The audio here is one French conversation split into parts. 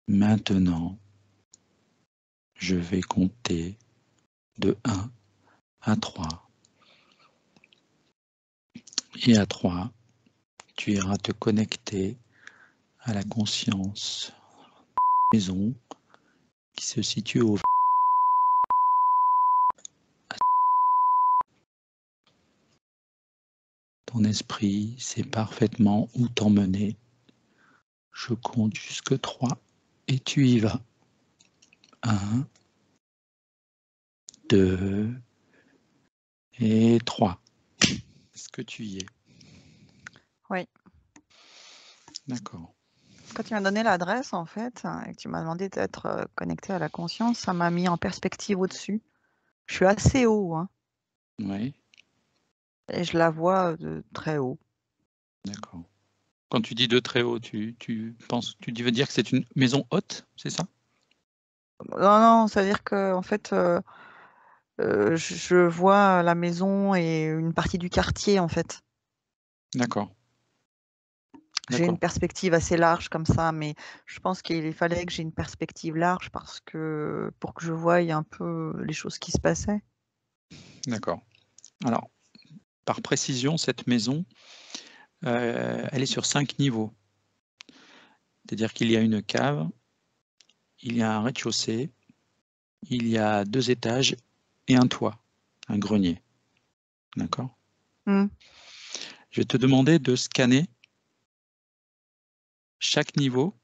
Maintenant, je vais compter de 1 à 3. Et à 3, tu iras te connecter à la conscience maison qui se situe au ton esprit sait parfaitement où t'emmener. Je compte jusque 3 et tu y vas. 1, 2 et 3. Est-ce que tu y es? Oui. D'accord. Quand tu m'as donné l'adresse, en fait, et que tu m'as demandé d'être connecté à la conscience, ça m'a mis en perspective au-dessus. Je suis assez haut, hein, Oui, et je la vois de très haut. d'accord. Quand tu dis de très haut, tu veux dire que c'est une maison haute, c'est ça? Non, non, c'est-à-dire que en fait, je vois la maison et une partie du quartier, en fait. D'accord. J'ai une D'accord. perspective assez large comme ça, mais je pense qu'il fallait que j'ai une perspective large parce que pour que je voie un peu les choses qui se passaient. D'accord. Alors, par précision, cette maison, elle est sur 5 niveaux. C'est-à-dire qu'il y a une cave, il y a un rez-de-chaussée, il y a 2 étages et un toit, un grenier. D'accord? Mmh. Je vais te demander de scanner chaque niveau.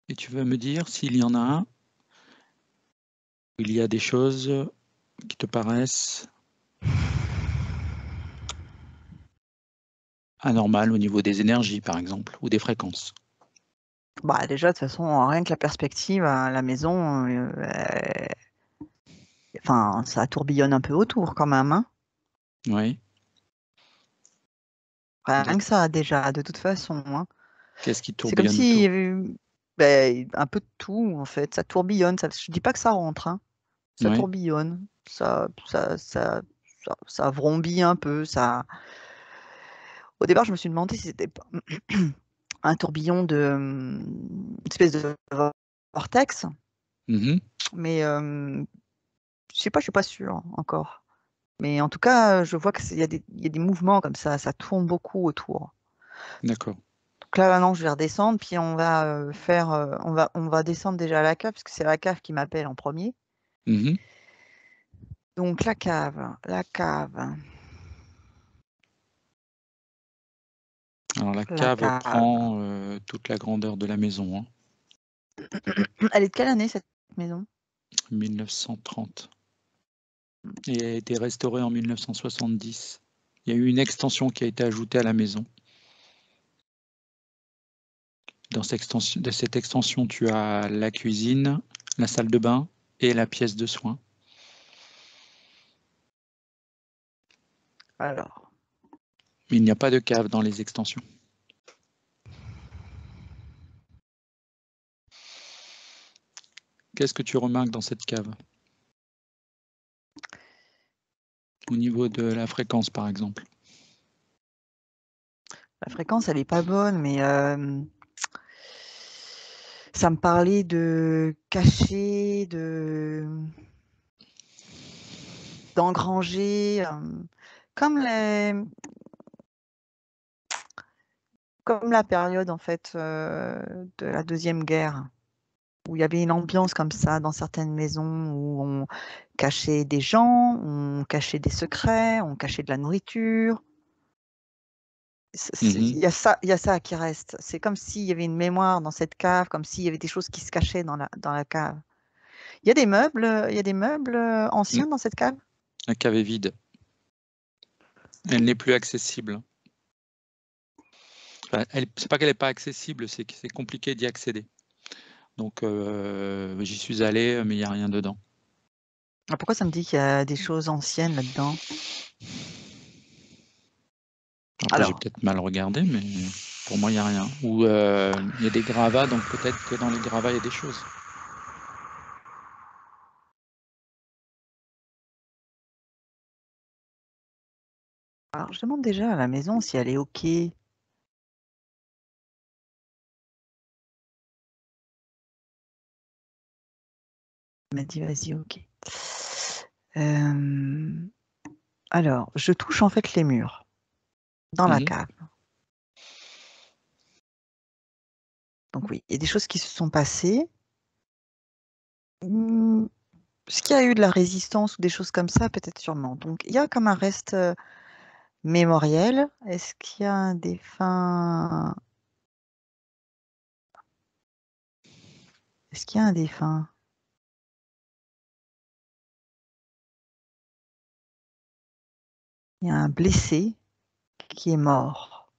Et tu vas me dire s'il y en a un où il y a des choses qui te paraissent anormales au niveau des énergies, par exemple, ou des fréquences. Bah, déjà, de toute façon, rien que la perspective à la maison, enfin, ça tourbillonne un peu autour quand même, hein. Oui. Rien que ça, déjà, de toute façon, hein. Qu'est-ce qui C'est comme tourbillonne s'il y autour? avait eu, beh, un peu de tout, en fait. Ça tourbillonne. Ça, je dis pas que ça rentre, hein. Ça Oui. tourbillonne. Ça vrombit un peu. Ça... Au départ, je me suis demandé si c'était pas un tourbillon de une espèce de vortex, Mmh. mais je sais pas, je suis pas sûre encore. Mais en tout cas, je vois qu'il y a des mouvements comme ça tourne beaucoup autour. D'accord. Donc là, maintenant, je vais redescendre, puis on va faire, on va descendre déjà à la cave, parce que c'est la cave qui m'appelle en premier. Mmh. Donc la cave, la cave, Alors la la cave cave. prend, toute la grandeur de la maison, hein. Elle est de quelle année cette maison? 1930 et a été restaurée en 1970. Il y a eu une extension qui a été ajoutée à la maison. Dans cette extension, tu as la cuisine, la salle de bain et la pièce de soins. Alors, Mais il n'y a pas de cave dans les extensions. Qu'est-ce que tu remarques dans cette cave? Au niveau de la fréquence, par exemple. la fréquence, elle est pas bonne, mais ça me parlait de cacher, d'engranger, comme les, comme la période en fait de la Deuxième Guerre, où il y avait une ambiance comme ça dans certaines maisons où on cachait des gens, on cachait des secrets, on cachait de la nourriture. Mmh. Il y a ça qui reste. C'est comme s'il y avait une mémoire dans cette cave, comme s'il y avait des choses qui se cachaient dans la cave. Il y a des meubles Mmh. anciens dans cette cave? La cave est vide. Elle n'est plus accessible. Enfin, c'est pas qu'elle n'est pas accessible, c'est que c'est compliqué d'y accéder. Donc j'y suis allé, mais il n'y a rien dedans. Ah, pourquoi ça me dit qu'il y a des choses anciennes là-dedans? Après, j'ai Alors, peut-être mal regardé, mais pour moi, il n'y a rien. Ou il y a des gravats, donc peut-être que dans les gravats, il y a des choses. Alors, je demande déjà à la maison si elle est OK. Elle m'a dit, vas-y, OK. Alors, je touche en fait les murs dans la cave. Donc oui, il y a des choses qui se sont passées. Est-ce qu'il y a eu de la résistance ou des choses comme ça? Peut-être sûrement. Donc, il y a comme un reste mémoriel. Est-ce qu'il y a un défunt? Est-ce qu'il y a un défunt? Il y a un blessé qui est mort.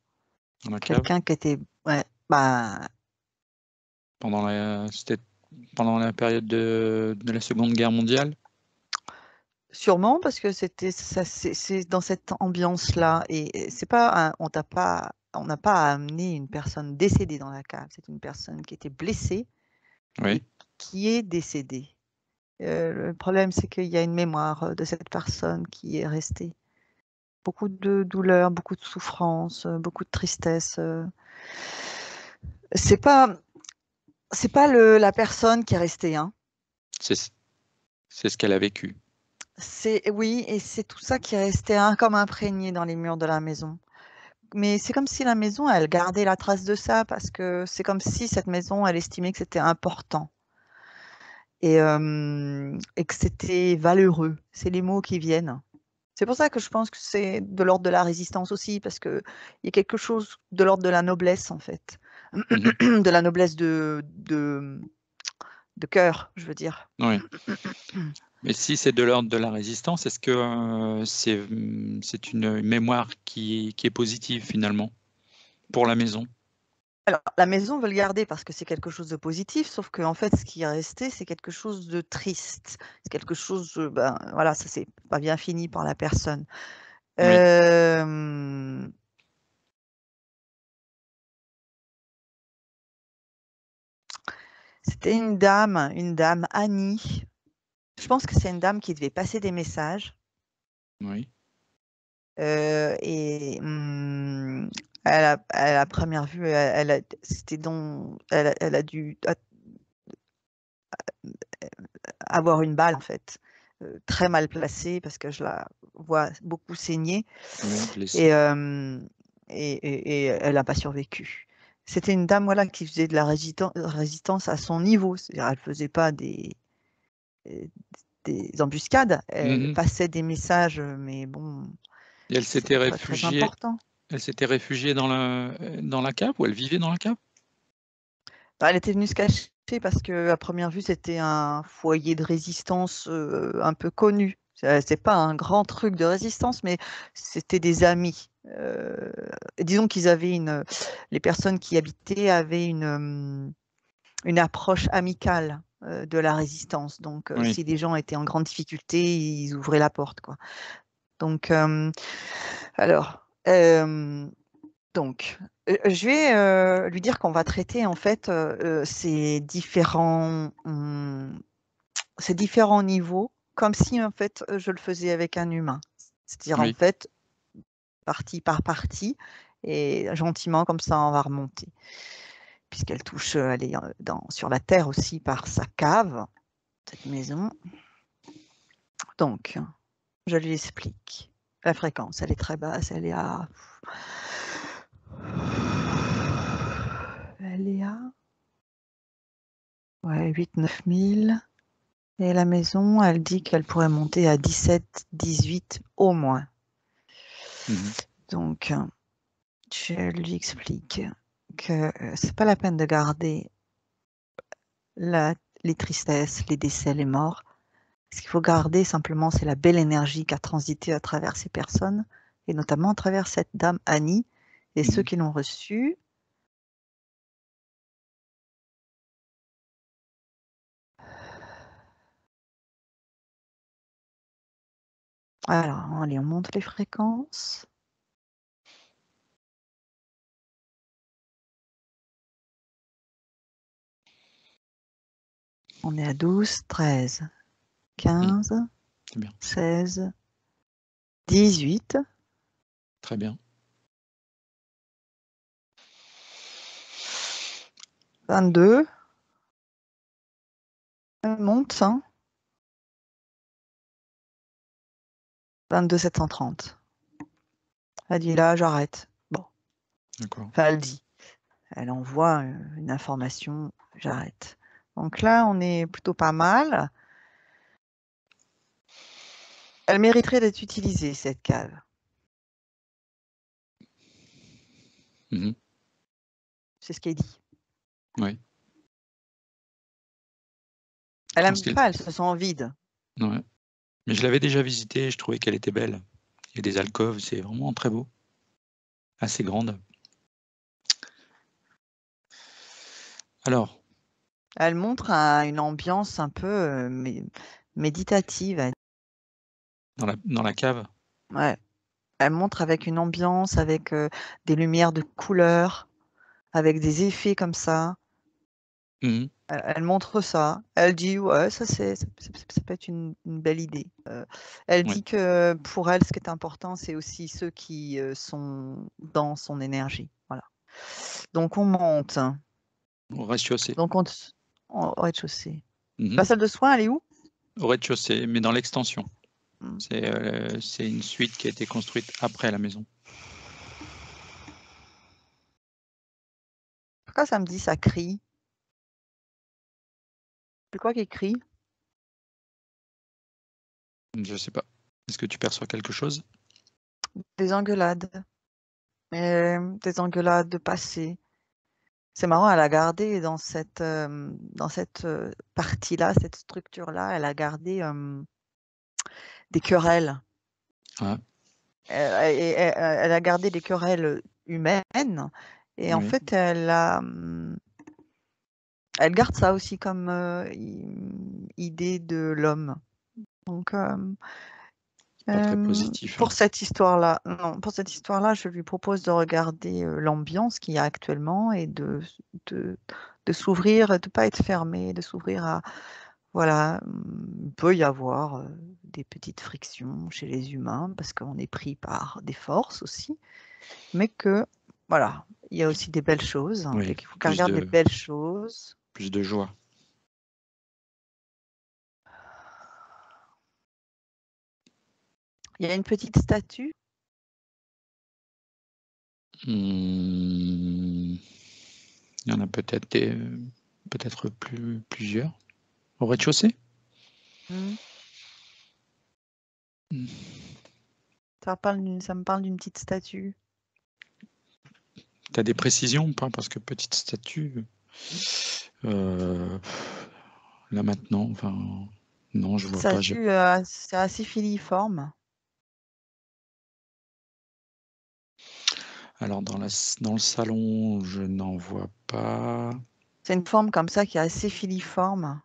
Dans la cave. Quelqu'un qui était... Ouais, bah, C'était pendant la période de la Seconde Guerre mondiale? sûrement parce que c'est dans cette ambiance-là. Et c'est pas on n'a pas amené une personne décédée dans la cave. C'est une personne qui était blessée Oui. et qui est décédée. Le problème, c'est qu'il y a une mémoire de cette personne qui est restée. Beaucoup de douleur, beaucoup de souffrance, beaucoup de tristesse. C'est pas la personne qui est restée, hein. C'est ce qu'elle a vécu. Oui, et c'est tout ça qui est resté comme imprégné dans les murs de la maison. Mais c'est comme si la maison, elle gardait la trace de ça, parce que c'est comme si cette maison, elle estimait que c'était important et que c'était valeureux. C'est les mots qui viennent. C'est pour ça que je pense que c'est de l'ordre de la résistance aussi, parce qu'il y a quelque chose de l'ordre de la noblesse, en fait. De la noblesse de cœur, je veux dire. Oui. Mais si c'est de l'ordre de la résistance, est-ce que c'est une mémoire qui est positive finalement pour la maison? Alors, la maison veut le garder parce que c'est quelque chose de positif, sauf qu'en fait, ce qui est resté, c'est quelque chose de triste. C'est quelque chose, ben, voilà, ça c'est pas bien fini par la personne. Oui. C'était une dame Annie. Je pense que c'est une dame qui devait passer des messages. Oui. Et à la première vue, elle a dû avoir une balle en fait, très mal placée parce que je la vois beaucoup saigner. Oui, Et, blessée. et elle n'a pas survécu. C'était une dame voilà, qui faisait de la résistance à son niveau. C'est-à-dire, elle ne faisait pas des embuscades, elle passait des messages, mais bon, Et elle s'était c'était pas très réfugiée. important. Elle s'était réfugiée dans la cave, ou elle vivait dans la cave? Elle était venue se cacher parce que à première vue, c'était un foyer de résistance un peu connu. C'est pas un grand truc de résistance, mais c'était des amis. Disons qu'ils avaient les personnes qui habitaient avaient une approche amicale de la résistance. Donc, Oui. si des gens étaient en grande difficulté, ils ouvraient la porte, quoi. Donc, alors, donc, je vais lui dire qu'on va traiter en fait ces différents niveaux comme si en fait je le faisais avec un humain. C'est-à-dire en Oui. fait partie par partie et gentiment comme ça on va remonter. Puisqu'elle touche, elle est sur la terre aussi par sa cave, cette maison. Donc, je lui explique. La fréquence, elle est très basse, elle est à... Elle est à... Ouais, 8-9 000. Et la maison, elle dit qu'elle pourrait monter à 17, 18 au moins. Donc, je lui explique que c'est pas la peine de garder les tristesses, les décès, les morts. Ce qu'il faut garder simplement, c'est la belle énergie qui a transité à travers ces personnes, et notamment à travers cette dame Annie et ceux qui l'ont reçue. Alors, allez, on monte les fréquences. On est à 12, 13, 15, 16, 18. Très bien. 22. Elle monte, hein. 22 730. Elle dit là, j'arrête. Bon, D'accord. enfin, elle dit. Elle envoie une information, j'arrête. Donc là, on est plutôt pas mal. Elle mériterait d'être utilisée, cette cave. Mhm. C'est ce qu'elle dit. Oui. Elle En aime ce qui- pas, elle se sent vide. Ouais. Mais je l'avais déjà visitée, je trouvais qu'elle était belle. Il y a des alcôves, c'est vraiment très beau. Assez grande. Alors, Elle montre une ambiance un peu méditative. dans la cave, Ouais. Elle montre avec une ambiance, avec des lumières de couleur, avec des effets comme ça. mhm, Elle montre ça. Elle dit, ouais, ça peut être une belle idée. Elle oui, dit que pour elle, ce qui est important, c'est aussi ceux qui sont dans son énergie. Voilà. Donc on monte. au rez-de-chaussée. Donc on au rez-de-chaussée. Mhm. La salle de soins, elle est où? Au rez-de-chaussée, mais dans l'extension. Hmm. C'est une suite qui a été construite après la maison. Pourquoi ça me dit ça crie? C'est quoi qui crie? Je sais pas. Est-ce que tu perçois quelque chose? Des engueulades. Des engueulades de passé. C'est marrant, elle a gardé dans cette partie-là, cette structure-là, elle a gardé des querelles. Ah, Elle a gardé des querelles humaines et en oui, fait, elle garde ça aussi comme idée de l'homme. Donc, pas très positif, pour hein. cette histoire-là, non, pour cette histoire-là, je lui propose de regarder l'ambiance qu'il y a actuellement et de, de s'ouvrir, de ne pas être fermé, de s'ouvrir à, voilà, il peut y avoir des petites frictions chez les humains parce qu'on est pris par des forces aussi, mais que, voilà, il y a aussi des belles choses et Oui, qu'il faut qu'elle regarde les belles choses. plus de joie. Il y a une petite statue. Il y en a peut-être plusieurs. Au rez-de-chaussée? Hmm. Hmm. Ça me parle d'une petite statue. Tu as des précisions ou pas? Parce que petite statue, euh, là maintenant, enfin, non, je vois pas. Statue, c'est assez filiforme. Alors dans le salon, je n'en vois pas. C'est une forme comme ça qui est assez filiforme.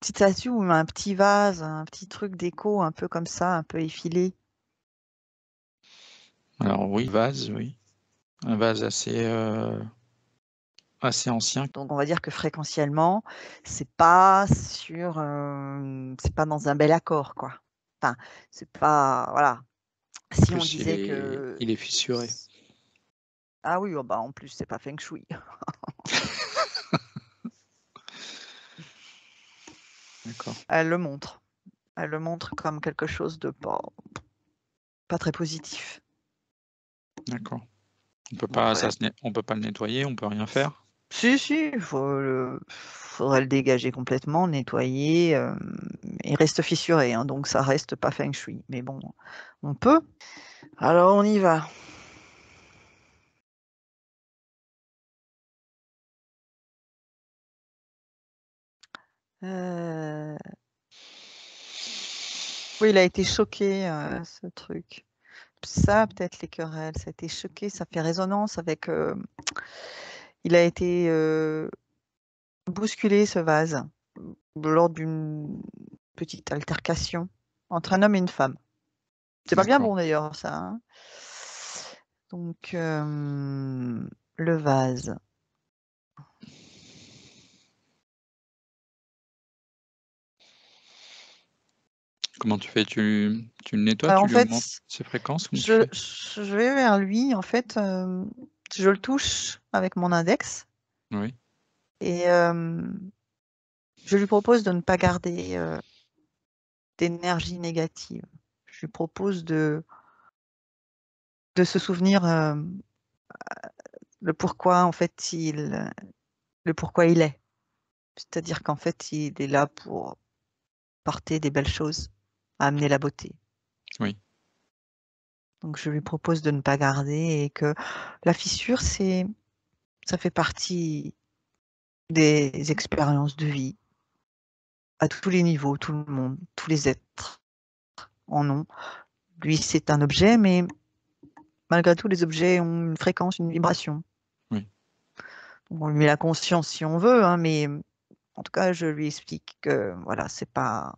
Petite statue ou un petit vase, un petit truc déco un peu comme ça, un peu effilé. Alors oui, vase, oui. Un vase assez ancien. Donc on va dire que fréquentiellement, c'est pas c'est pas dans un bel accord, quoi. Enfin, c'est pas, voilà. En Si on plus, disait que, il est fissuré. ah oui, oh bah en plus c'est pas feng shui. D'accord, Elle le montre. Elle le montre comme quelque chose de pas très positif. d'accord. On peut Bon, pas, on peut pas le nettoyer, on peut rien faire. si, faudrait le dégager complètement, nettoyer. Il reste fissuré, hein, donc ça reste pas feng shui. Mais bon, on peut. Alors on y va. Euh, Oui, il a été choqué, ce truc. Ça, peut-être les querelles, ça a été choqué, ça fait résonance avec. Il a été bousculé, ce vase, lors d'une petite altercation entre un homme et une femme. C'est pas bien D'accord. bon d'ailleurs, ça, hein. Donc, le vase. Comment tu fais? Tu le nettoies? Alors Tu en lui augmentes fait, ses fréquences? Comment tu je, fais? je vais vers lui, en fait, je le touche avec mon index Oui, et je lui propose de ne pas garder d'énergie négative. Je lui propose de se souvenir le pourquoi, en fait, le pourquoi il est. C'est-à-dire qu'en fait, il est là pour porter des belles choses, amener la beauté. oui. Donc, je lui propose de ne pas garder et que la fissure, ça fait partie des expériences de vie à tous les niveaux, tout le monde, tous les êtres en ont. Lui, c'est un objet, mais malgré tout, les objets ont une fréquence, une vibration. Oui. On lui met la conscience si on veut, hein, mais en tout cas, je lui explique que voilà, c'est pas.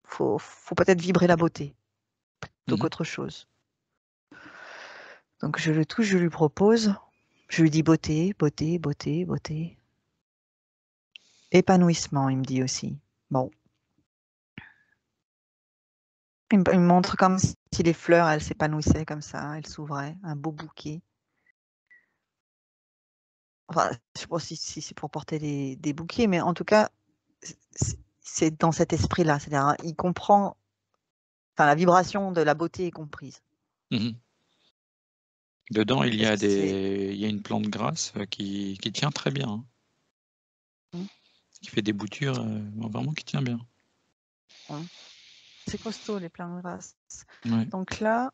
Faut peut-être vibrer la beauté plutôt Mhm. qu'autre chose. Donc je le touche, je lui propose, je lui dis beauté, beauté, beauté, beauté. Épanouissement, il me dit aussi. Bon. Il me montre comme si les fleurs, elles s'épanouissaient comme ça, elles s'ouvraient, un beau bouquet. Enfin, je sais pas si c'est pour porter des bouquets, mais en tout cas, c'est dans cet esprit-là. C'est-à-dire, hein, il comprend, enfin, la vibration de la beauté est comprise. Mhm. Dedans, il y Parce a que c'est il y a une plante grasse qui tient très bien, hein, hum, qui fait des boutures, vraiment qui tient bien. hum, c'est costaud, les plantes grasses. Ouais. Donc là,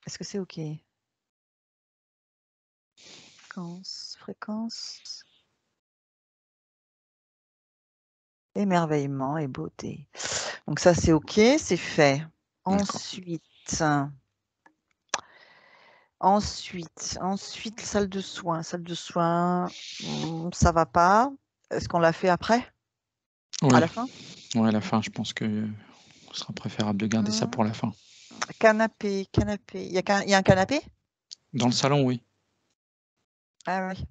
est-ce que c'est OK? Fréquence, fréquence, émerveillement et beauté. Donc ça, c'est OK, c'est fait. D'accord. Ensuite, salle de soins. Salle de soins, ça va pas. Est-ce qu'on l'a fait après? À Oui. la fin? Ouais, à la fin, je pense que ce sera préférable de garder ça pour la fin. Canapé, canapé. Il y a un canapé? Dans le salon, oui. Ah oui.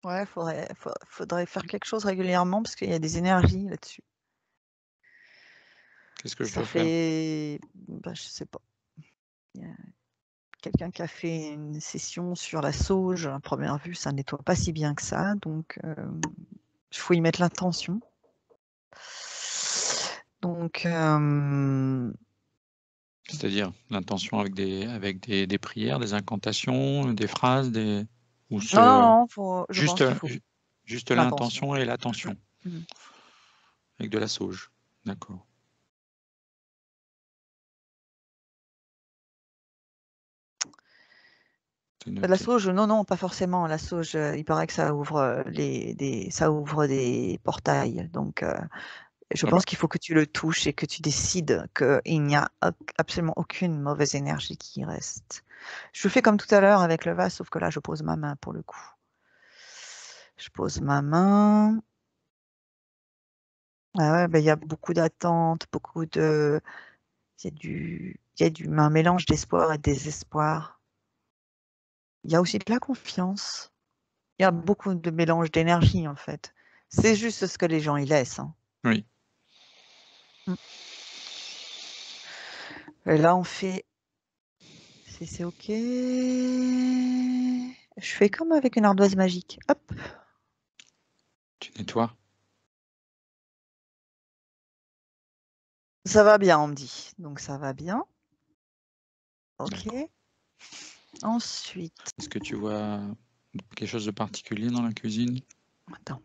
Ouais, faudrait faire quelque chose régulièrement parce qu'il y a des énergies là-dessus. Qu'est-ce que je Ça dois faire? fait, je sais pas. Il y a quelqu'un qui a fait une session sur la sauge. À première vue, ça nettoie pas si bien que ça, donc il faut y mettre l'intention. Donc, C'est-à-dire l'intention avec des prières, des incantations, des phrases, ou non, je juste, pense qu'il faut juste l'intention. l'intention et l'attention Mhm. avec de la sauge. D'accord. C'est La noté. sauge, non, pas forcément. La sauge, il paraît que ça ouvre ça ouvre des portails. Donc, je Ah bah, pense qu'il faut que tu le touches et que tu décides qu'il n'y a absolument aucune mauvaise énergie qui y reste. Je fais comme tout à l'heure avec le vase, sauf que là, je pose ma main pour le coup. Je pose ma main. Ah ouais, il y a beaucoup d'attentes, un mélange d'espoir et de désespoir. Il y a aussi de la confiance. Il y a beaucoup de mélange d'énergie, en fait. C'est juste ce que les gens y laissent, hein. oui. Mm. Et là, on fait. Si c'est OK. Je fais comme avec une ardoise magique. Hop, Tu nettoies. ça va bien, on me dit. Donc ça va bien. OK. D'accord. Ensuite, Est-ce que tu vois quelque chose de particulier dans la cuisine? attends.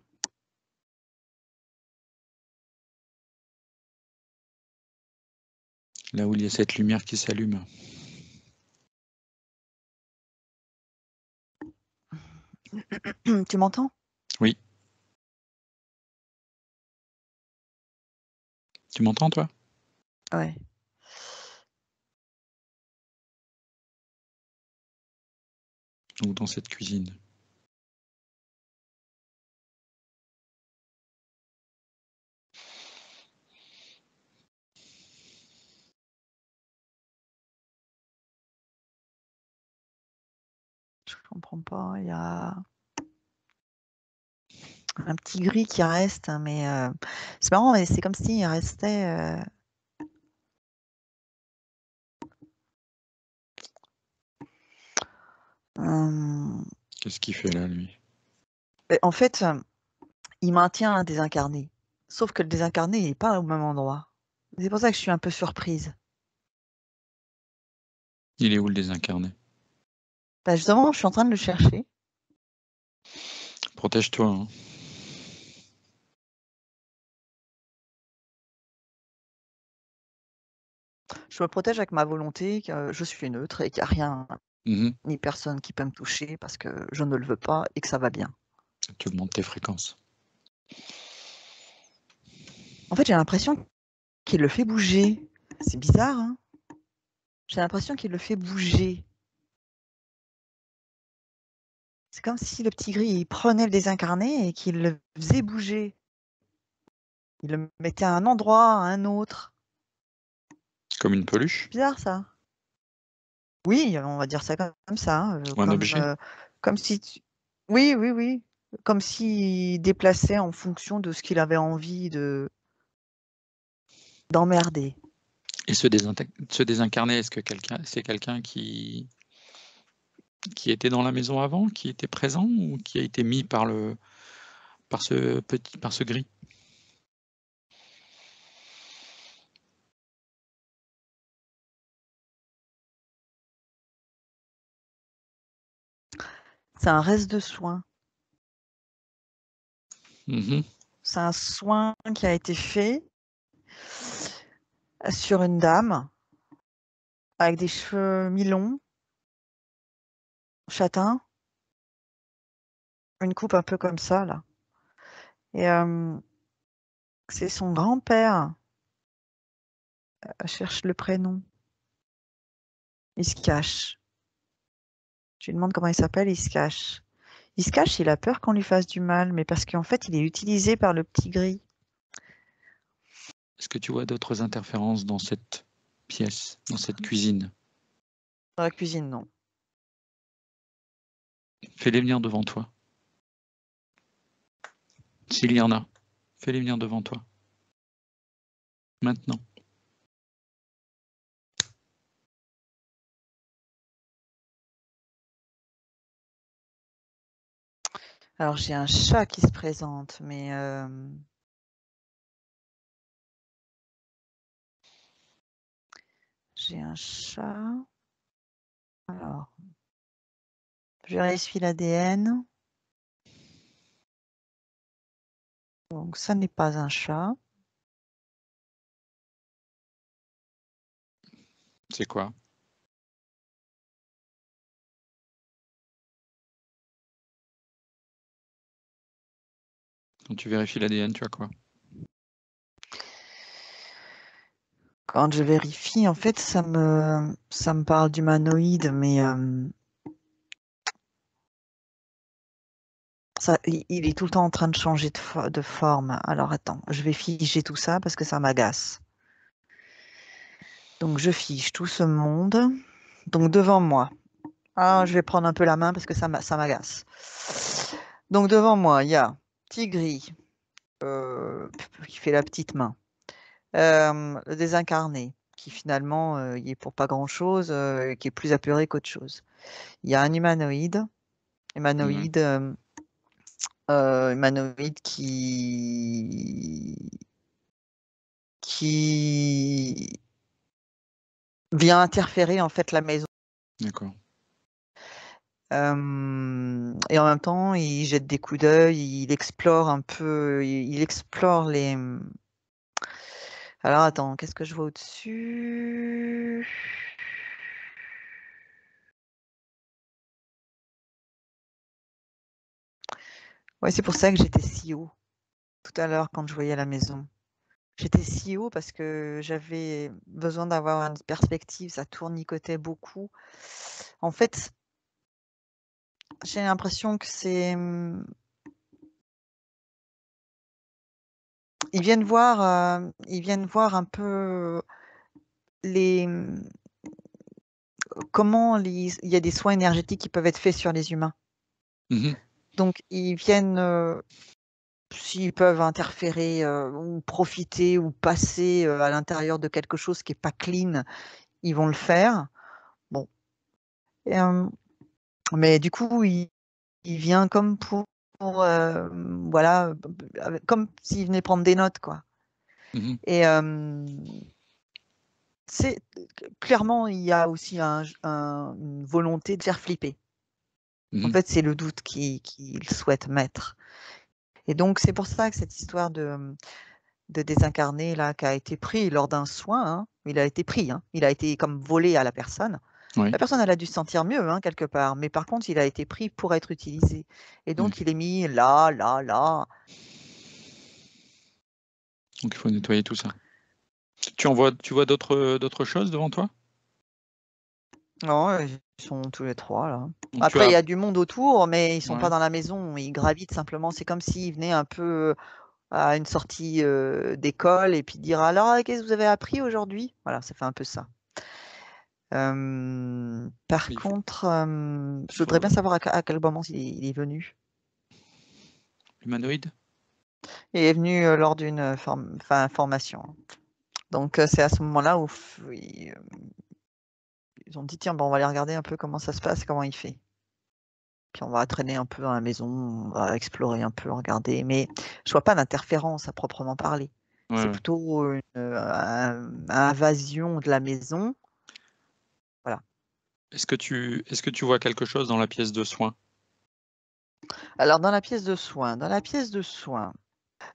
Là où il y a cette lumière qui s'allume. Tu m'entends? Oui. Tu m'entends, toi? Ouais. Ou dans cette cuisine? Je comprends pas. Il y a. Un petit gris qui reste, mais c'est marrant, mais c'est comme s'il restait... Qu'est-ce qu'il fait là, lui? En fait, il maintient un désincarné. Sauf que le désincarné, il n'est pas au même endroit. C'est pour ça que je suis un peu surprise. Il est où le désincarné? Bah, justement, je suis en train de le chercher. Protège-toi, hein. Je me protège avec ma volonté, que je suis neutre et qu'il n'y a rien Mhm. ni personne qui peut me toucher parce que je ne le veux pas et que ça va bien. Tu augmentes tes fréquences. En fait, j'ai l'impression qu'il le fait bouger. C'est bizarre, hein? J'ai l'impression qu'il le fait bouger. C'est comme si le petit gris, il prenait le désincarné et qu'il le faisait bouger. Il le mettait à un endroit, à un autre. Comme une peluche? Bizarre, ça. Oui, on va dire ça comme ça, hein, Ou un objet? comme si oui, oui, oui, comme s'il déplaçait en fonction de ce qu'il avait envie d'emmerder. Et ce désincarné, est-ce que c'est quelqu'un qui était dans la maison avant, qui était présent ou qui a été mis par ce gris? C'est un reste de soin. Mhm. C'est un soin qui a été fait sur une dame avec des cheveux mi-longs, châtains, une coupe un peu comme ça, là. Et c'est son grand-père. Elle cherche le prénom. Il se cache. Je lui demande comment il s'appelle, il se cache. Il se cache, il a peur qu'on lui fasse du mal, mais parce qu'en fait, il est utilisé par le petit gris. Est-ce que tu vois d'autres interférences dans cette pièce, dans cette cuisine? Dans la cuisine, non. Fais-les venir devant toi. S'il y en a, fais-les venir devant toi. Maintenant. Alors, j'ai un chat qui se présente, mais j'ai un chat. Alors, je vérifie l'ADN. Donc, ça n'est pas un chat. C'est quoi? Quand tu vérifies l'ADN, tu as quoi? Quand je vérifie, en fait, ça me parle d'humanoïde, mais il est tout le temps en train de changer de forme. Alors, attends, je vais figer tout ça parce que ça m'agace. Donc, je fiche tout ce monde. Donc, devant moi. Ah, je vais prendre un peu la main parce que ça m'agace. Donc, devant moi, il y a Tigri qui fait la petite main. Le désincarné, qui finalement, il est pour pas grand-chose, qui est plus apeuré qu'autre chose. Il y a un humanoïde, Mhm. humanoïde qui vient interférer en fait la maison. D'accord. Et en même temps, il jette des coups d'œil, il explore un peu, il explore les. Alors attends, qu'est-ce que je vois au-dessus? Ouais, c'est pour ça que j'étais si haut tout à l'heure quand je voyais la maison. J'étais si haut parce que j'avais besoin d'avoir une perspective, ça tournicotait beaucoup. En fait, j'ai l'impression que c'est. Ils viennent voir un peu les. Comment il y a des soins énergétiques qui peuvent être faits sur les humains. Mhm. Donc, ils viennent s'ils peuvent interférer ou profiter ou passer à l'intérieur de quelque chose qui n'est pas clean, ils vont le faire. Bon. Et, mais du coup, il vient comme pour voilà, comme s'il venait prendre des notes, quoi. Mhm. Et clairement, il y a aussi une volonté de faire flipper. En Mhm. fait, c'est le doute qu'il souhaite mettre. Et donc, c'est pour ça que cette histoire de désincarné là, qui a été pris lors d'un soin, hein, il a été pris, hein, il a été comme volé à la personne. Oui. La personne, elle a dû se sentir mieux, hein, quelque part, mais par contre, il a été pris pour être utilisé. Et Mhm. donc, il est mis là, là, là. Donc il faut nettoyer tout ça. Tu vois d'autres choses devant toi? Non, ils sont tous les trois là. Donc tu Après, il as. y a du monde autour, mais ils sont pas Ouais. dans la maison. Ils gravitent simplement. C'est comme s'ils venaient un peu à une sortie d'école et puis dire alors, qu'est-ce que vous avez appris aujourd'hui? Voilà, ça fait un peu ça. Par Il contre, je voudrais faudrait. bien savoir à quel moment il est venu. Humanoïde? Il est venu lors d'une formation. Donc, c'est à ce moment-là où ils ont dit, tiens, bon, on va aller regarder un peu comment ça se passe, comment il fait. Puis on va traîner un peu dans la maison, on va explorer un peu, regarder. Mais je vois pas d'interférence à proprement parler. Ouais, C'est ouais. plutôt une invasion de la maison. Voilà. Est-ce que tu vois quelque chose dans la pièce de soins? Alors, dans la pièce de soins,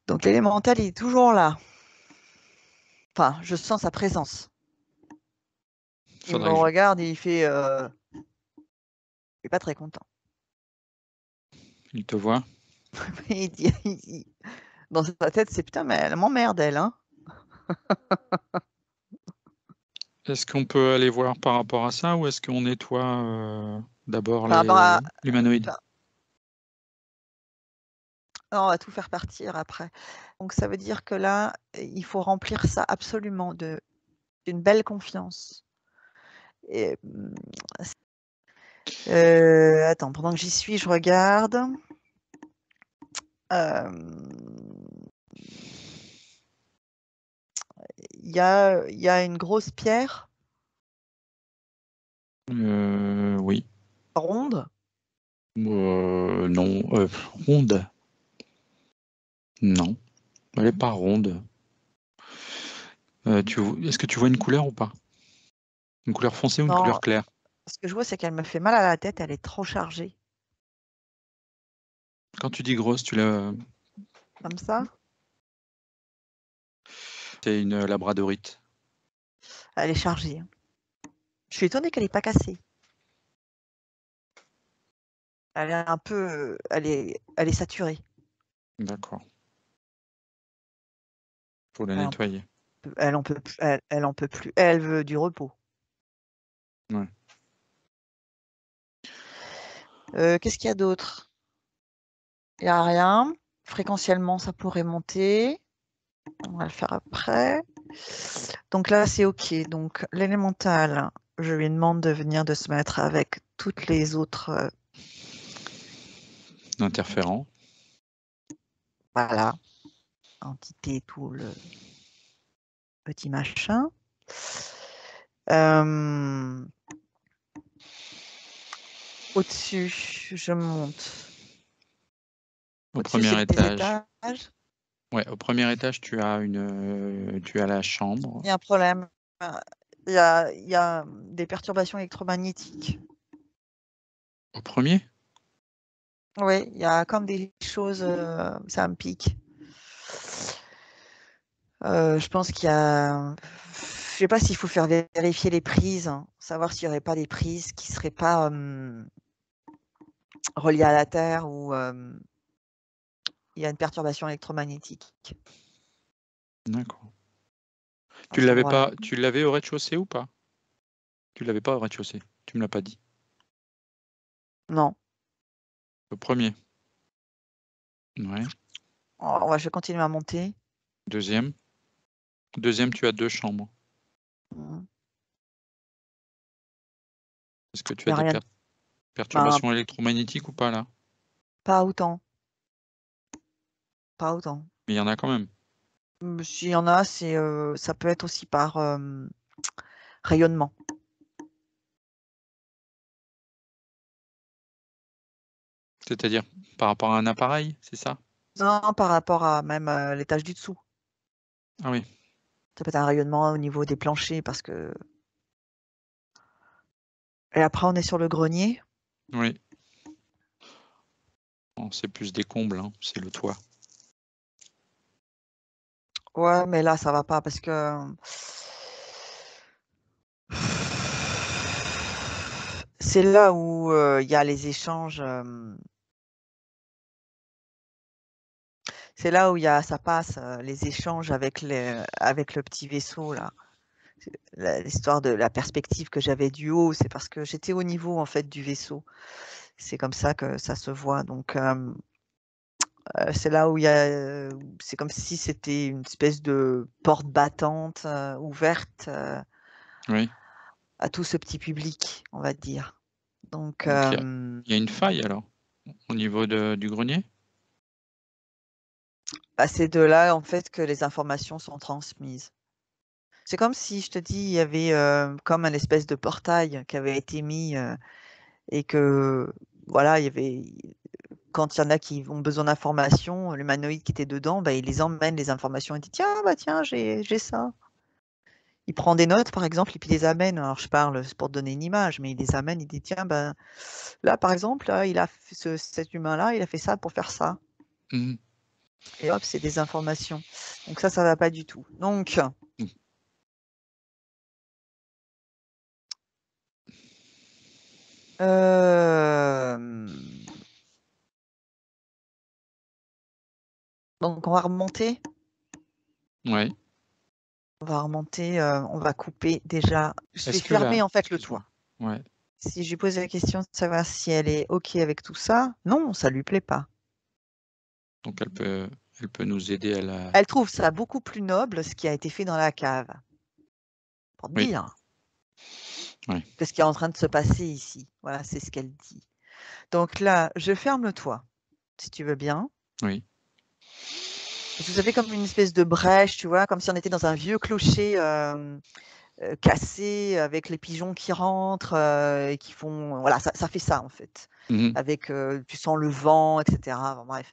donc l'élémental, il est toujours là. Enfin, je sens sa présence. Il me Faudrait que je. regarde et il est pas très content. Il te voit. Il dit, dans sa tête, c'est putain, mais elle m'emmerde, elle, hein. Est-ce qu'on peut aller voir par rapport à ça ou est-ce qu'on nettoie d'abord Par rapport à, l'humanoïde? non, on va tout faire partir après. Donc ça veut dire que là, il faut remplir ça absolument d'une belle confiance. Et, attends, pendant que j'y suis, je regarde. Il y a une grosse pierre Oui. ronde. Non. Ronde? Non. Elle n'est pas ronde. Est-ce que tu vois une couleur ou pas? Une couleur foncée ou une Non, couleur claire? ce que je vois, c'est qu'elle me fait mal à la tête, elle est trop chargée. Quand tu dis grosse, tu l'as. Comme ça, C'est une labradorite. elle est chargée. Je suis étonnée qu'elle n'ait pas cassé. Elle est un peu, elle est saturée. D'accord. Pour la Elle en nettoyer. elle en peut, elle en peut plus. Elle veut du repos. Ouais. Qu'est-ce qu'il y a d'autre? Il n'y a rien. Fréquentiellement, ça pourrait monter. On va le faire après. Donc là, c'est OK. Donc l'élémental, je lui demande de venir de se mettre avec toutes les autres. Interférent. Voilà. Entités, tout le petit machin. Au-dessus, je monte. Au Au-dessus, c'est premier les étage. étages. Ouais, au premier étage, tu as la chambre. Il y a un problème. Il y a des perturbations électromagnétiques. Au premier? Oui, il y a comme des choses, ça me pique. Je pense qu'il y a, je sais pas s'il faut faire vérifier les prises, hein, savoir s'il n'y aurait pas des prises qui seraient pas reliées à la Terre ou il y a une perturbation électromagnétique D'accord. à Tu cet l'avais endroit-là. pas, tu l'avais au rez-de-chaussée ou pas? Tu l'avais pas au rez-de-chaussée. Tu me l'as pas dit. Non. Au premier. Ouais. Je vais continuer à monter. Deuxième. Deuxième, tu as deux chambres. Il Est-ce que tu n'y as a des rien. Ben, perturbations électromagnétiques ou pas là? pas autant. pas autant. Mais il y en a quand même. S'il y en a, ça peut être aussi par rayonnement. C'est-à-dire par rapport à un appareil, c'est ça? Non, par rapport à même l'étage du dessous. Ah oui, Ça peut être un rayonnement au niveau des planchers parce que. Et après, on est sur le grenier. oui. Bon, c'est plus des combles, hein, c'est le toit. Ouais, mais là, ça va pas parce que c'est là où il y a les échanges. C'est là où ça passe les échanges avec le petit vaisseau là. L'histoire de la perspective que j'avais du haut, c'est parce que j'étais au niveau en fait du vaisseau. C'est comme ça que ça se voit. Donc c'est là où c'est comme si c'était une espèce de porte battante ouverte Oui. à tout ce petit public, on va dire. Donc Donc il y a une faille alors au niveau du grenier? c'est de là en fait que les informations sont transmises. C'est comme si je te dis, il y avait comme un espèce de portail qui avait été mis et que voilà, il y avait quand il y en a qui ont besoin d'informations, l'humanoïde qui était dedans, bah, il les emmène les informations. Il dit tiens, j'ai ça. Il prend des notes, par exemple, et puis il les amène. Alors, je parle, c'est pour te donner une image, mais il les amène, il dit tiens, ben, là, par exemple, là, il a fait cet humain-là, il a fait ça pour faire ça. Mmh. Et hop, c'est des informations. Donc ça va pas du tout. Donc, Mmh. donc on va remonter. Ouais. On va remonter, on va couper déjà. Je vais Est-ce que là fermer en fait le excuse-moi. toit. Ouais. Si je lui pose la question de savoir si elle est OK avec tout ça, non, ça lui plaît pas. Donc elle peut nous aider à la Elle trouve ça beaucoup plus noble ce qui a été fait dans la cave. Pour te oui. dire Ouais. que ce qui est en train de se passer ici. Voilà, c'est ce qu'elle dit. Donc là, je ferme le toit, si tu veux bien. Oui. Parce que ça fait comme une espèce de brèche, tu vois, comme si on était dans un vieux clocher cassé avec les pigeons qui rentrent et qui font. Voilà, ça fait ça en fait. Mmh. Avec, tu sens le vent, etc. Bon, bref.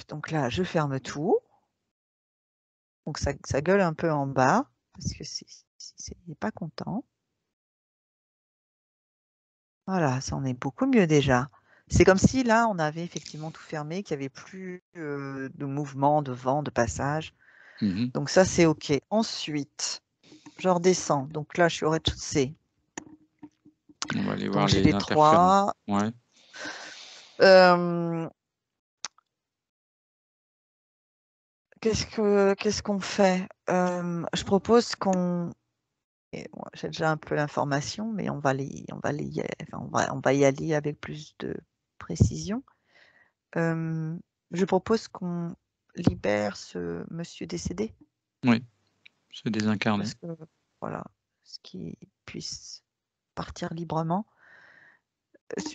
Donc là, je ferme tout. Donc ça gueule un peu en bas parce que il n'est pas content. Voilà, ça en est beaucoup mieux déjà. C'est comme si là, on avait effectivement tout fermé, qu'il n'y avait plus de mouvement, de vent, de passage. Mmh. Donc ça, c'est OK. Ensuite, je redescends. Donc là, je suis au rez-de-chaussée. On va aller voir Donc j'ai les les interférences. 3. Ouais. Qu'est-ce qu'on fait? Je propose qu'on. Moi, j'ai déjà un peu l'information, mais on va y aller avec plus de précision. Je propose qu'on libère ce monsieur décédé. Oui. Se désincarner. Parce que, voilà, ce qui puisse partir librement.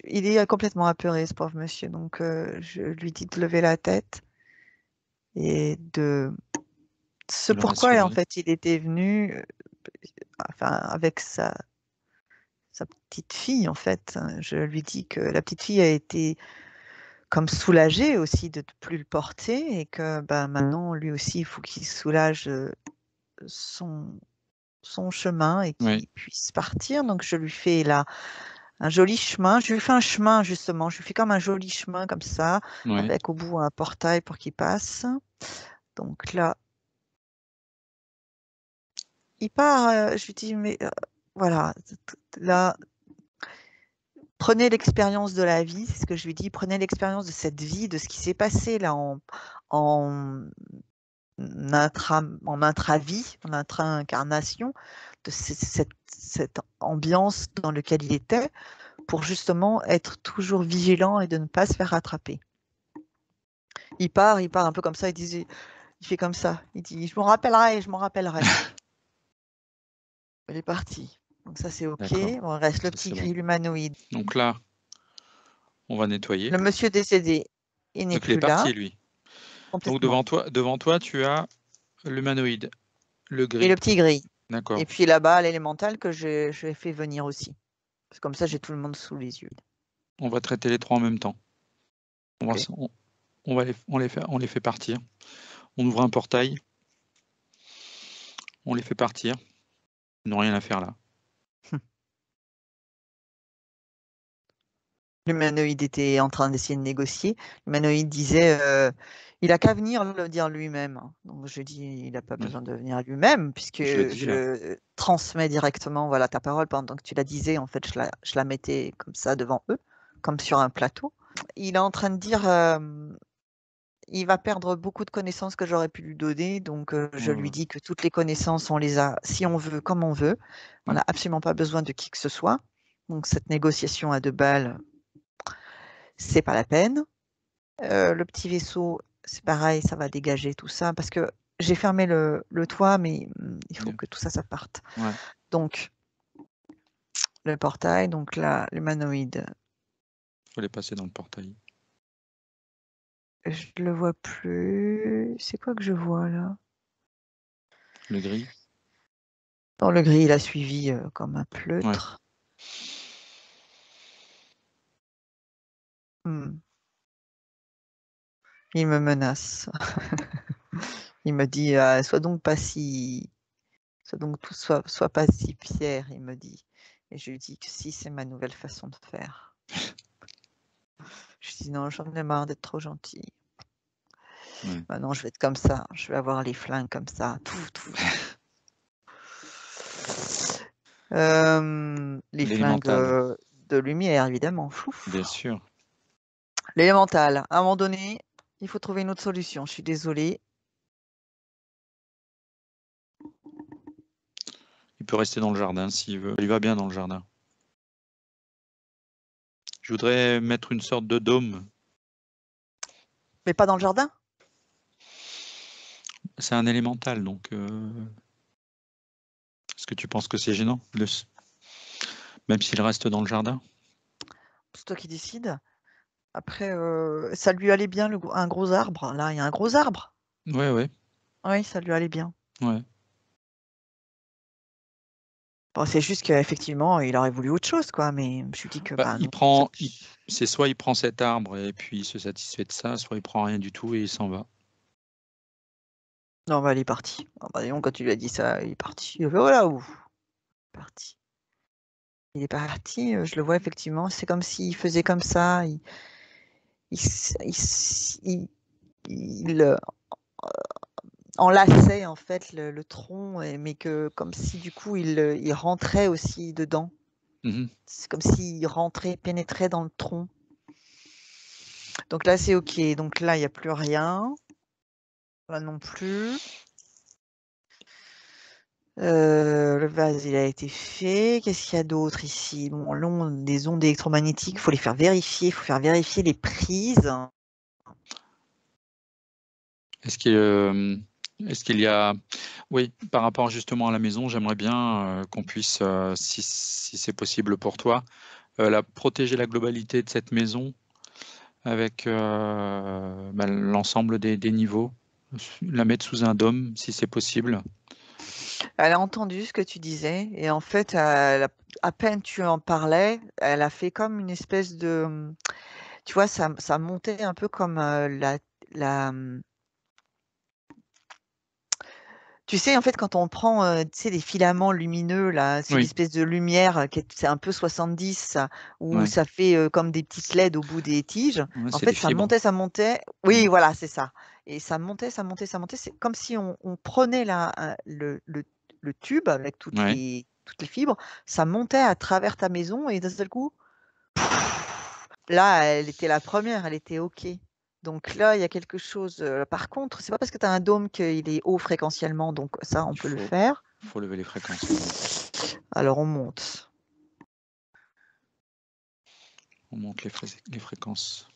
Il est complètement apeuré, ce pauvre monsieur. Donc, je lui dis de lever la tête et de ce De le pourquoi, en rassurer. fait, il était venu, enfin, avec sa petite fille, en fait. Je lui dis que la petite fille a été comme soulagée aussi de ne plus le porter et que ben, maintenant, lui aussi, il faut qu'il soulage son chemin et Oui. qu'il puisse partir. Donc, je lui fais là un joli chemin. Je lui fais un chemin, justement. Je lui fais comme un joli chemin, comme ça, Ouais. avec au bout un portail pour qu'il passe. Donc là, il part. Je lui dis, mais voilà, là, prenez l'expérience de la vie, c'est ce que je lui dis. Prenez l'expérience de cette vie, de ce qui s'est passé là en intravie, en intra-incarnation, de cette ambiance dans laquelle il était, pour justement être toujours vigilant et de ne pas se faire rattraper. Il part un peu comme ça, il fait comme ça, il dit je m'en rappellerai, je m'en rappellerai. Il est parti. Donc ça c'est OK. D'accord. Bon, il reste le Ça petit c'est bon. gris humanoïde. Donc là, on va nettoyer. Le monsieur décédé. Il n'est Donc il est plus là, parti, lui. Donc complètement. devant toi, tu as l'humanoïde, le Et gris. le petit gris. D'accord. Et puis là-bas, l'élémental que je fait venir aussi. Comme ça, j'ai tout le monde sous les yeux. On va traiter les trois en même temps. On va, Ok. on les fait partir. On ouvre un portail. On les fait partir. Ils n'ont rien à faire là. L'humanoïde était en train d'essayer de négocier. L'humanoïde disait il a qu'à venir le dire lui-même. Donc je dis il n'a pas Ouais. besoin de venir lui-même, puisque Je le dis là. je transmets directement voilà, ta parole pendant que tu la disais. En fait, je la mettais comme ça devant eux, comme sur un plateau. Il est en train de dire il va perdre beaucoup de connaissances que j'aurais pu lui donner. Donc je lui dis que toutes les connaissances, on les a si on veut, comme on veut. On n'a absolument pas besoin de qui que ce soit. Donc cette négociation à 2 balles, c'est pas la peine. Le petit vaisseau, c'est pareil, ça va dégager tout ça parce que j'ai fermé le toit, mais il faut que tout ça, ça parte. Ouais. Donc, le portail, donc là, l'humanoïde, Il faut les passer dans le portail. je le vois plus. C'est quoi que je vois là? Le gris. Dans le gris, il a suivi comme un Ouais. pleutre. Il me menace. Il me dit sois donc pas si. Sois pas si fier, il me dit. Et je lui dis que si, c'est ma nouvelle façon de faire. Je dis non, j'en ai marre d'être trop gentil. Ouais. Maintenant, je vais être comme ça. Je vais avoir les flingues comme ça. Les flingues L'élémental, de lumière, évidemment. bien sûr. L'élémental. À un moment donné, il faut trouver une autre solution. Je suis désolée. Il peut rester dans le jardin s'il veut. Il va bien dans le jardin. Je voudrais mettre une sorte de dôme. Mais pas dans le jardin? C'est un élémental, donc est-ce que tu penses que c'est gênant, même s'il reste dans le jardin? C'est toi qui décides. Après, ça lui allait bien, un gros arbre. Là, il y a un gros arbre. Ouais, ouais, Oui, ça lui allait bien. ouais. Bon, c'est juste qu'effectivement, il aurait voulu autre chose, quoi. Mais je lui dis que, Bah, bah non. c'est soit il prend cet arbre et puis il se satisfait de ça, soit il prend rien du tout et il s'en va. Non, bah, il est parti. Ah, bah, disons, quand tu lui as dit ça, il est parti. Il a fait, voilà où? Parti. Il est parti, je le vois effectivement. C'est comme s'il faisait comme ça. Il enlaçait en fait le tronc, mais que comme si du coup il rentrait aussi dedans. C'est comme s'il rentrait, pénétrait dans le tronc. Donc là, c'est OK. Donc là, il n'y a plus rien. Là non plus. Le vase, il a été fait. Qu'est-ce qu'il y a d'autre ici? Bon, des ondes électromagnétiques, il faut les faire vérifier. Il faut faire vérifier les prises. Est-ce qu'il y a... Oui, par rapport justement à la maison, j'aimerais bien qu'on puisse, si c'est possible pour toi, protéger la globalité de cette maison avec l'ensemble des niveaux, la mettre sous un dôme si c'est possible. Elle a entendu ce que tu disais et en fait, à peine tu en parlais, elle a fait comme une espèce de, tu vois, ça montait un peu comme la, tu sais, en fait, quand on prend, tu sais, des filaments lumineux, là, c'est une Oui, espèce de lumière c'est un peu 70, ça, où ouais. ça fait comme des petites LED au bout des tiges. Ouais, En c'est des fait, ça fibres. montait, ça montait. Oui, voilà, c'est ça. Et ça montait, ça montait, ça montait. C'est comme si on prenait le tube avec Ouais. toutes les fibres, ça montait à travers ta maison et d'un seul coup, là, elle était la première, elle était OK. Donc là, il y a quelque chose. Par contre, c'est pas parce que tu as un dôme qu'il est haut fréquentiellement, donc ça, on Il peut le faut, faire. faut lever les fréquences. Ouais. Alors on monte. On monte les fréquences.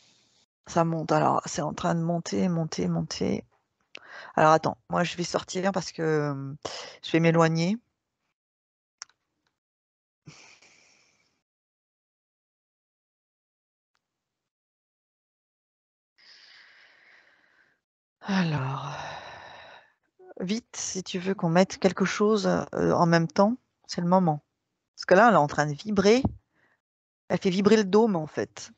Ça monte. Alors, c'est en train de monter, monter, monter. Alors attends, moi je vais sortir parce que je vais m'éloigner. Alors, vite, si tu veux qu'on mette quelque chose en même temps, c'est le moment. Parce que là, elle est en train de vibrer. Elle fait vibrer le dôme, en fait.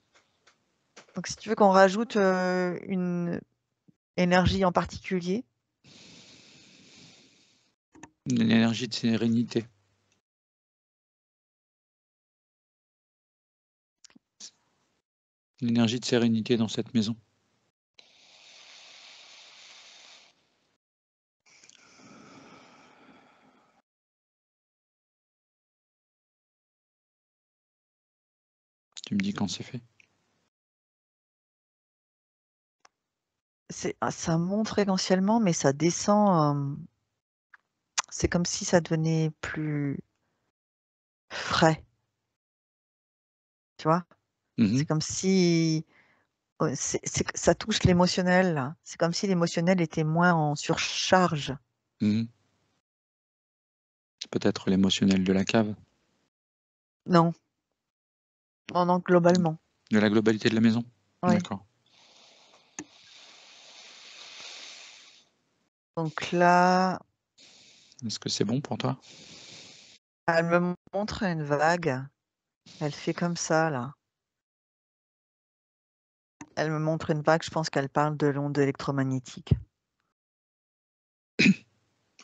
Donc, si tu veux qu'on rajoute une énergie en particulier, Une énergie de sérénité. Une énergie de sérénité dans cette maison. Tu me dis quand c'est fait. ça monte fréquentiellement, mais ça descend. C'est comme si ça devenait plus frais. Tu vois? Mhm, C'est comme si ça touche l'émotionnel, là. C'est comme si l'émotionnel était moins en surcharge. mhm. Peut-être l'émotionnel de la cave, Non. Non, non, globalement. de la globalité de la maison. Oui. D'accord. Donc là, Est-ce que c'est bon pour toi? elle me montre une vague. Elle fait comme ça, là. Elle me montre une vague, je pense qu'elle parle de l'onde électromagnétique.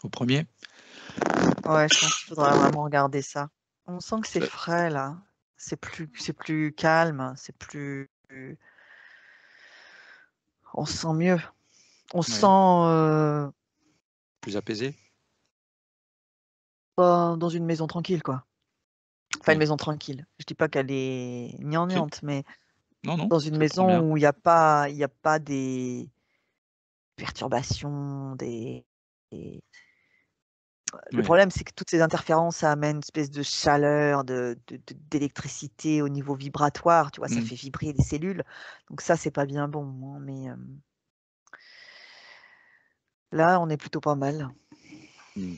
Au premier? Ouais, je pense qu'il faudra vraiment regarder ça. On sent que c'est Ça- frais, là. C'est plus calme, c'est plus. On se sent mieux. On se Ouais. sent Plus apaisé? dans une maison tranquille, quoi. Enfin, une Oui. maison tranquille. Je dis pas qu'elle est Si. gnangnante, mais Non, non, dans une je prends bien. maison où il y a pas des perturbations, le Oui. problème, c'est que toutes ces interférences, ça amène une espèce de chaleur, d'électricité au niveau vibratoire, tu vois, ça Mm. fait vibrer les cellules. Donc ça, c'est pas bien bon, hein, mais là, on est plutôt pas mal. Mm.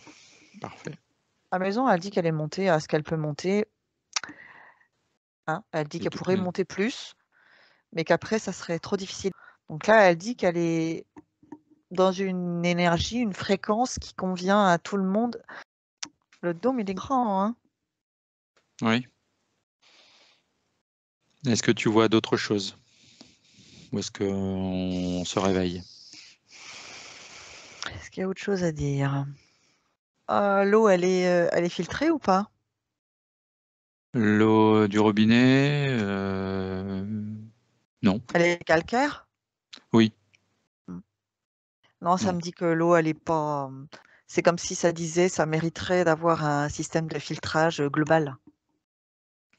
Parfait. La maison, elle dit qu'elle est montée à ce qu'elle peut monter, hein. Elle dit C'est qu'elle tout pourrait près. monter plus, mais qu'après, ça serait trop difficile. Donc là, elle dit qu'elle est dans une énergie, une fréquence qui convient à tout le monde. Le dôme, il est grand, hein. Oui. Est-ce que tu vois d'autres choses? Ou est-ce qu'on se réveille? Est-ce qu'il y a autre chose à dire? L'eau, elle est filtrée ou pas? L'eau du robinet? Non. Elle est calcaire? Oui. Mmh. Non, ça Non. me dit que l'eau, elle est pas. C'est comme si ça disait, ça mériterait d'avoir un système de filtrage global.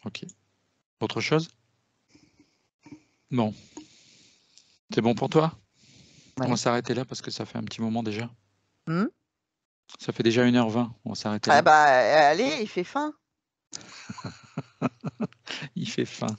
Ok. Autre chose? Bon. C'est bon pour toi? On va Ouais. s'arrêter là parce que ça fait un petit moment déjà. Mmh? Ça fait déjà 1h20. On va s'arrêter Ah là. bah, allez, il fait faim. Il fait faim.